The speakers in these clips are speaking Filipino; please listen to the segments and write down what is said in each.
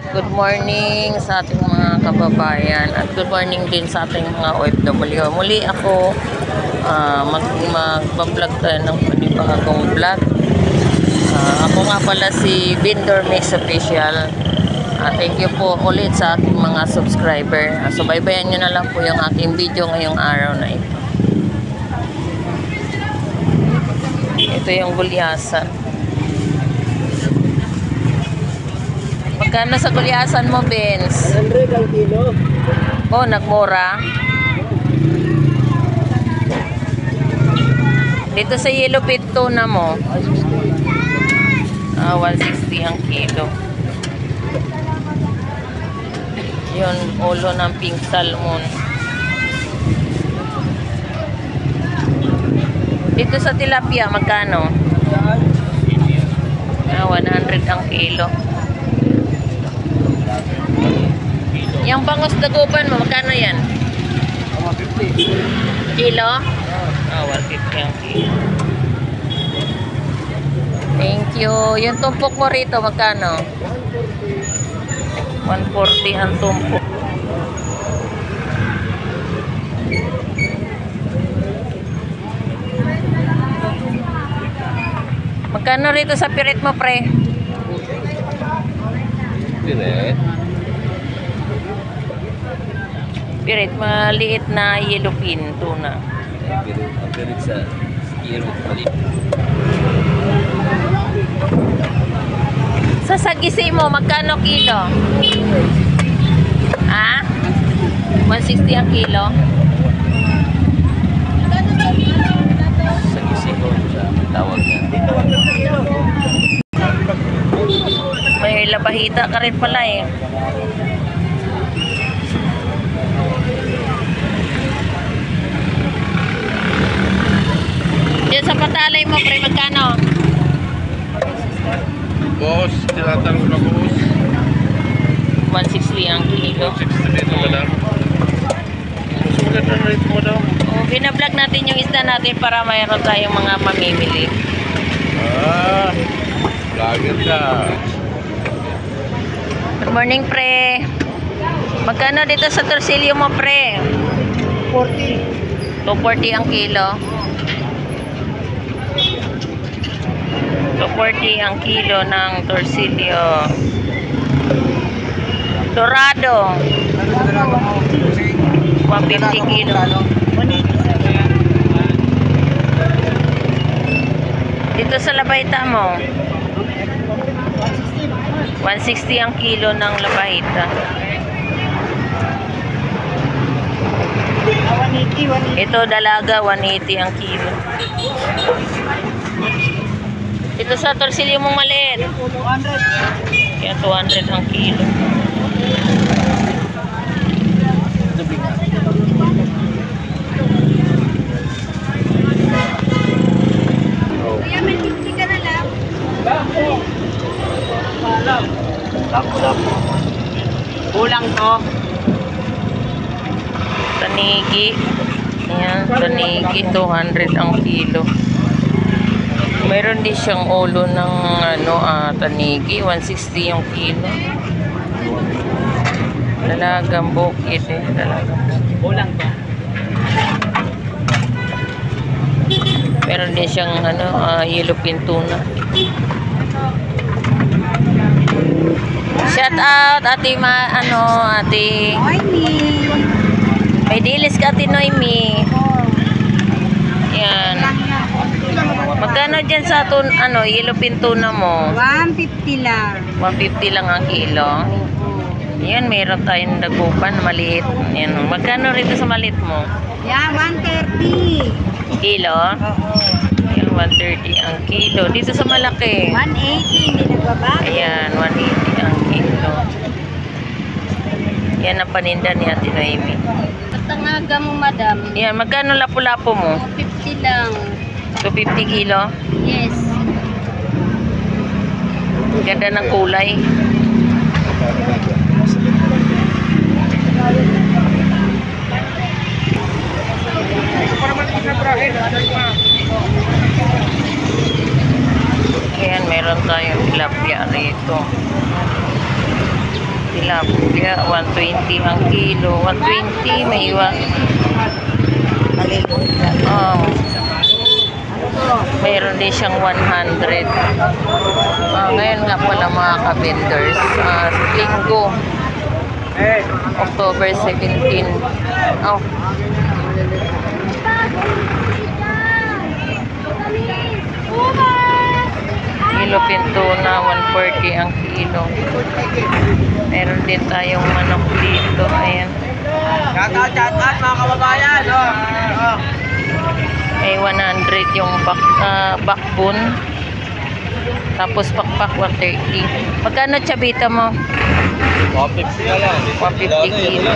Good morning sa ating mga kababayan at good morning din sa ating mga OFW. Muli ako mag-vlog tayo ng panibagong vlog. Ako nga pala si Vendor Mix Official. Thank you po ulit sa ating mga subscriber. Subaybayan nyo na lang po yung aking video ngayong araw na ito. Ito yung gulyasan. Magkano sa gulyasan mo, Benz? 100 ang kilo. Oh, nagmura. Dito sa yellow pit tuna mo. 160 ang kilo. Yun, ulo ng pink salmon. Dito sa tilapia, magkano? 100 ang kilo. Yung bangus dagupan mo, magkano yan? 150. Kilo? 150 ang kilo. Thank you. Yung tumpok mo rito, magkano? 140 ang tumpok. Magkano rito sa pirit mo, pre? Piret? Pirit, maliit na yellowfin tuna. Piret sa yellow maliit. Sa sagisi mo, magkano kilo? Ha? 160 ang kilo? Sa gisiko sa tawag niya. May labahita ka rin pala eh. Diyan sa patalay mo, pre, magkano? Boss, tinatanong na boss. 160 ang kilo. 60 dito, madam. Mas maganda na ito, madam. Binablog natin yung isda natin para mayroon tayong mga mamimili. Vlogger ka. Good morning, pre. Magkano dito sa torsilyo mo, pre? 40. 240 ang kilo. 240 ang kilo ng torsilyo. Dorado. 150 kilo. Dito sa labahita mo, 160 ang kilo ng labahita. Ito dalaga, 180 ang kilo. Ito sa torsilyo mong maliit, kaya 200 ang kilo. Kuya, may 50 ka na lang. Kulang to. Tanigi. Ayan, tanigi, 200 ang kilo. Meron din siyang ulo ng tanigi, 160 yung kilo. Dalagang bukid eh, dalagang. Kulang to. Meron din siyang yellowfin tuna. Shout out ate ate. Morning. May dilis ka, Ate Noemi. Yan. Magkano dyan sa yellowfin tuna mo? 150 lang. 150 lang ang kilo. Yan, meron tayong dagupan, maliit. Yan. Magkano rito sa maliit mo? Yeah, 130. Kilo? Oo. Yan, 130 ang kilo. Dito sa malaki. 180, hindi nagbabago. Ayan, 180 ang kilo. Yan ang paninda ni Ate Noemi. Patangaga mo, madam. Yan, magkano lapu-lapu mo? 250 lang. 250 kilo? Yes. Ganda ng kulay. Ayan, meron tayong tilapia rito. tilapia, 120 ang kilo. 120, may iwa. Oh. Mayroon din siyang 100. Ngayon nga pala mga ka-vendors. Linggo. October 17. Oh. Kilo pintuna, 140 ang kilo. Meron din tayong manok dito. Ayan. Chat out mga kababayan. May 100 yung backbone. Tapos pakpak 130. Magkano chabita mo? 150 na lang. 150 kilo.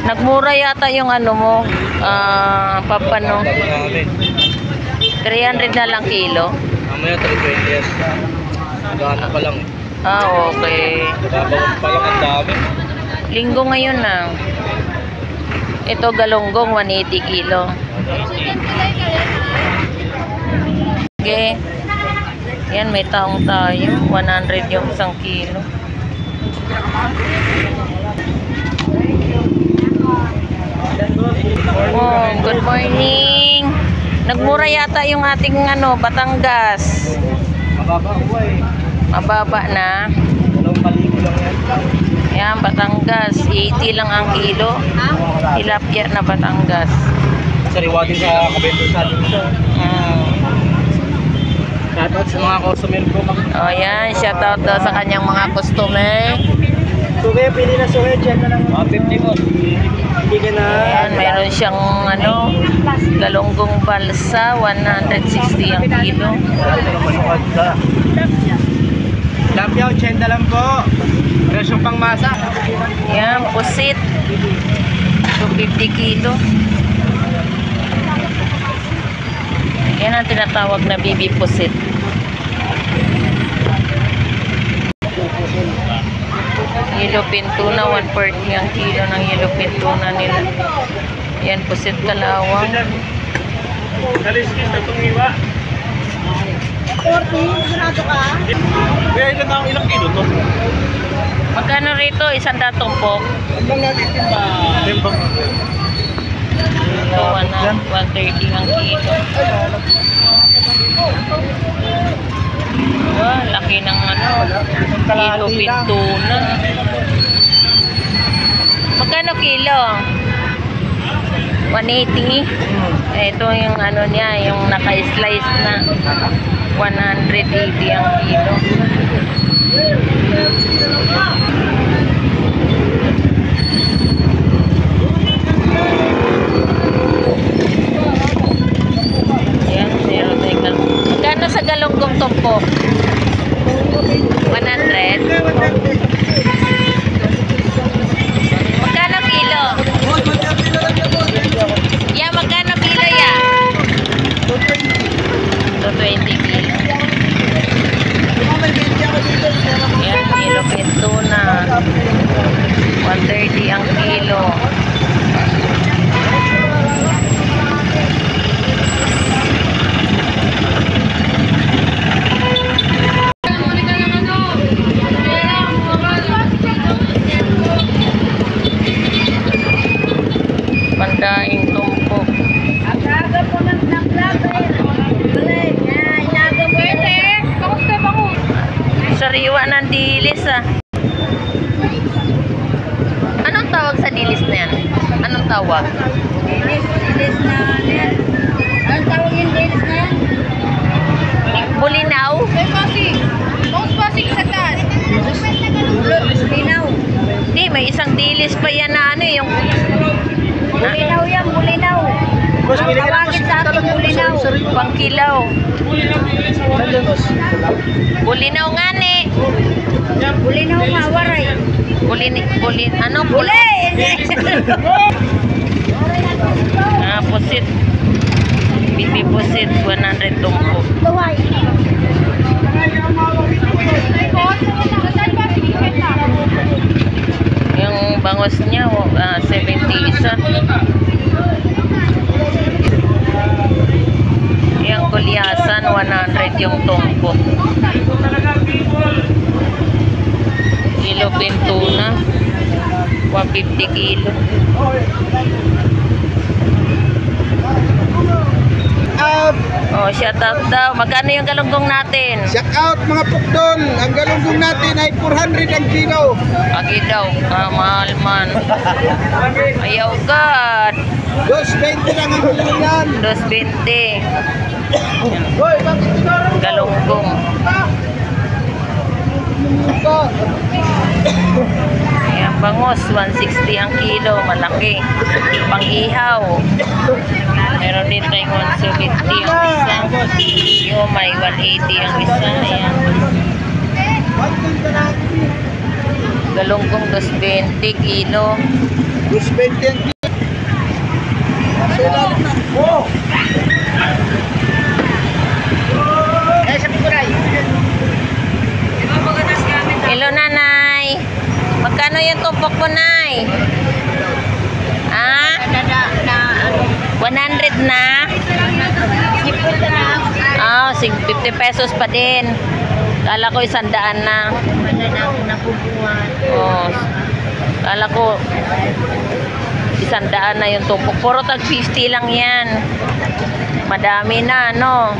Nagmura yata yung ano mo. Papano. 300 na lang kilo. Mamaya 320 yan. Gano pa lang. Okay. Babawang pa lang ang dami. Linggo ngayon na. Ito galunggong 180 kilo. Okay. Yan, may taong tayo. 100 yung isang kilo. Oh, good morning. Nagmura yata yung ating Batangas. Mababa ko eh. Mababa na. Dalawang paligo lang yan. Yan, Batangas. 80 lang ang kilo. Tilapia na Batangas. Sariwa din sa kabento sa atin ito. Shoutout sa mga customer ko. Oh, yan. Shoutout daw sa kanyang mga customer. Suke, pili na suke. Diyan na lang. 150 mo. Hindi ka na. Ayan, mayroon siyang galunggong balsa. 160 ang kilo. Lapya, 80 lang po. Presyong pang masa. Yan, pusit. 250 kilo. Yan ang tinatawag na bibi pusit. Yellow pintuna, 140 ang kilo ng yellow pintuna nila. Yan, pusit kalawang. Kaliskis na itong iwa. 40, sarado ka? Kaya ilang kilo to? Magkano rito? Isang datumpok. Hanggang natin timba. Timbang. Ito, 130 ang kilo. Wow, laki ng kilo pintuna. Magkano kilo? 180. Ito yung niya, yung naka-slice na 180 ang kilo. Ayan, zero tayo. Magkano sa galunggong tumpok? 100? Magkano kilo? Yeah, magkano kilo ya? 220 kilo. Ayan, kilo pintuna. 130 ang kilo. Pandaing tumpok. Aga po ng vlog eh. Inaga mo eh. Kamusta ba ko? Sariwa ng dilis Anong tawag sa dilis na yan? Anong tawag? Dilis na yan. Anong tawag yung dilis na yan? Bulinaw? May pasig. Kamus pasig sa taas. Bulinaw. Hindi, may isang dilis pa yan na yung... Bulinaw yan, bulinaw. Tawagin sa ating bulinaw. Pangkilaw. Bulinaw nga ni. Bulinaw nga, waray. Buli. Pusit. Bibi pusit, 100 tumpok. Tuway. Yung bangos niya, 70 isa. Yung gulyasan, 100 yung tumpok. Yellowfin tuna. 150 kilo. Oh, shout out daw. Magkano yung galunggong natin? Shout out mga pukdon. Ang galunggong natin ay 400 ang kilo. Pagi daw. Mahal man. Ayaw God. 220 lang ang kilo yan. 220. Hoy, bakit ito? Galunggong. Ayan, bangus. 160 ang kilo. Malaki. Pang-ihaw. Meron din tayong 170 ang isa. Yung may 180 ang isa. Ayan. Galunggong 220 kilo. 220 ang kilo. Oh! Hello, nanay. Magkano yung tumpok mo, nay? Ah? 100 na? Ah, 50 pesos pa din. Kala ko 100 na. Oh. Kala ko 100 na yung tumpok. Puro tag 50 lang yan. Madami na, no?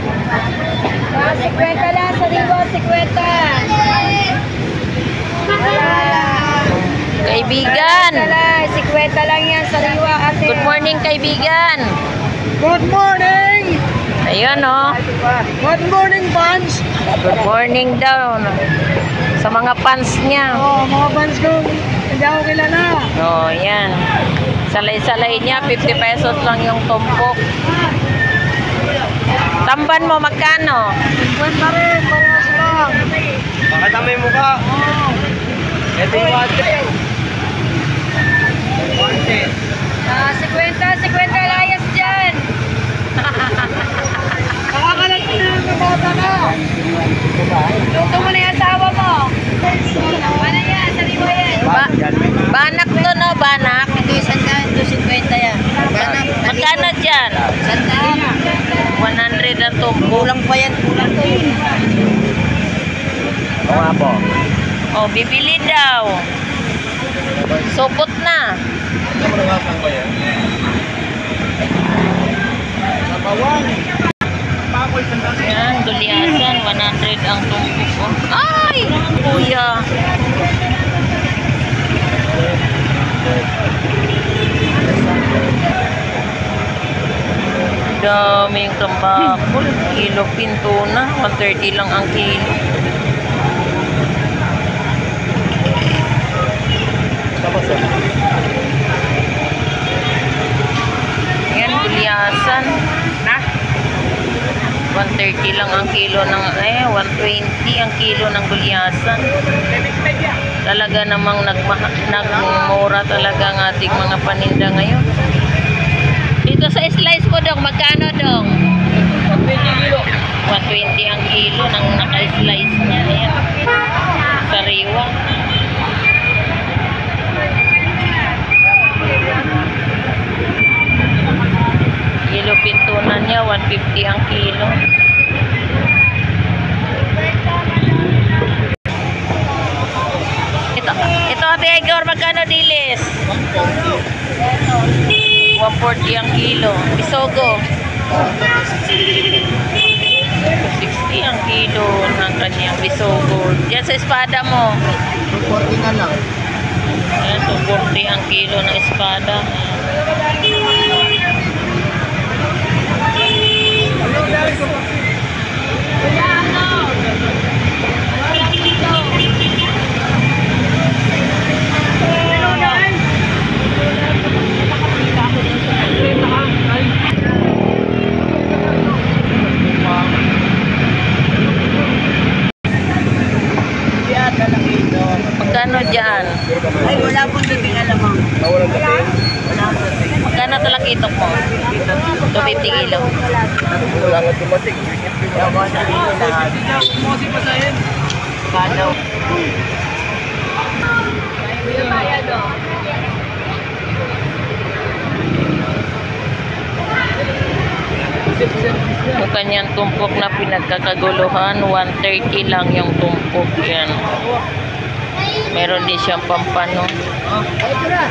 50 lang, sariwa, 50. Kaibigan. 50 lang yan, sariwa, ate. Good morning, kaibigan. Good morning! Ayun, oh. Good morning, fans! Good morning daw. Sa mga fans niya. Oh, mga fans ko, hindi ako kilala. Oh, yan. Salay-salay niya, 50 pesos lang yung tumpok. Tamban mo, magkano? 50 rin, parehas lang. Pakita mo yung mukha. Ito yung ate. 50 layas dyan. Nakakalat na yung bata na. Luto mo na yung asawa mo. Ano yan, sariwa yan. Banak to, no? Banak. 250 yan. Magkano dyan? 100 ang tumpok. Kulang pa yan, kulang pa yun. Oo nga po. Oh, bibili daw. Supot na. Yan, dulyasan. 100 ang tumpok. Oh. Ay! Kuya. Daming tambakol. Kilo pintuna. 130 lang ang kilo. Yan, gulyasan. 130 lang ang kilo ng, 120 ang kilo ng gulyasan. Talaga namang nagmura talaga ang ating mga paninda ngayon. Dito sa slice mo, Dong, magkano, Dong? 120 kilo. 120 ang kilo ng naka-slice niya. Ayan. Sariwa. Yellow pintunan niya, 150 ang kilo. Ito Ate Igor, magkano dilis? 140 ang kilo. Bisogo. 60 ang kilo ng kanyang bisogo. Diyan sa espada mo. 240 na lang. Ayan, 240 ang kilo ng espada. Magkano dyan? Ay, wala pong bibing alamang. Walang kape. Magkano talakitok mo? 250 kilo. Wala nga tumating. Kalaw. Yung kanyang tumpok na pinagkakaguluhan, 130 lang yung tumpok yan. Meron din siyang pampano. Ay, ito na.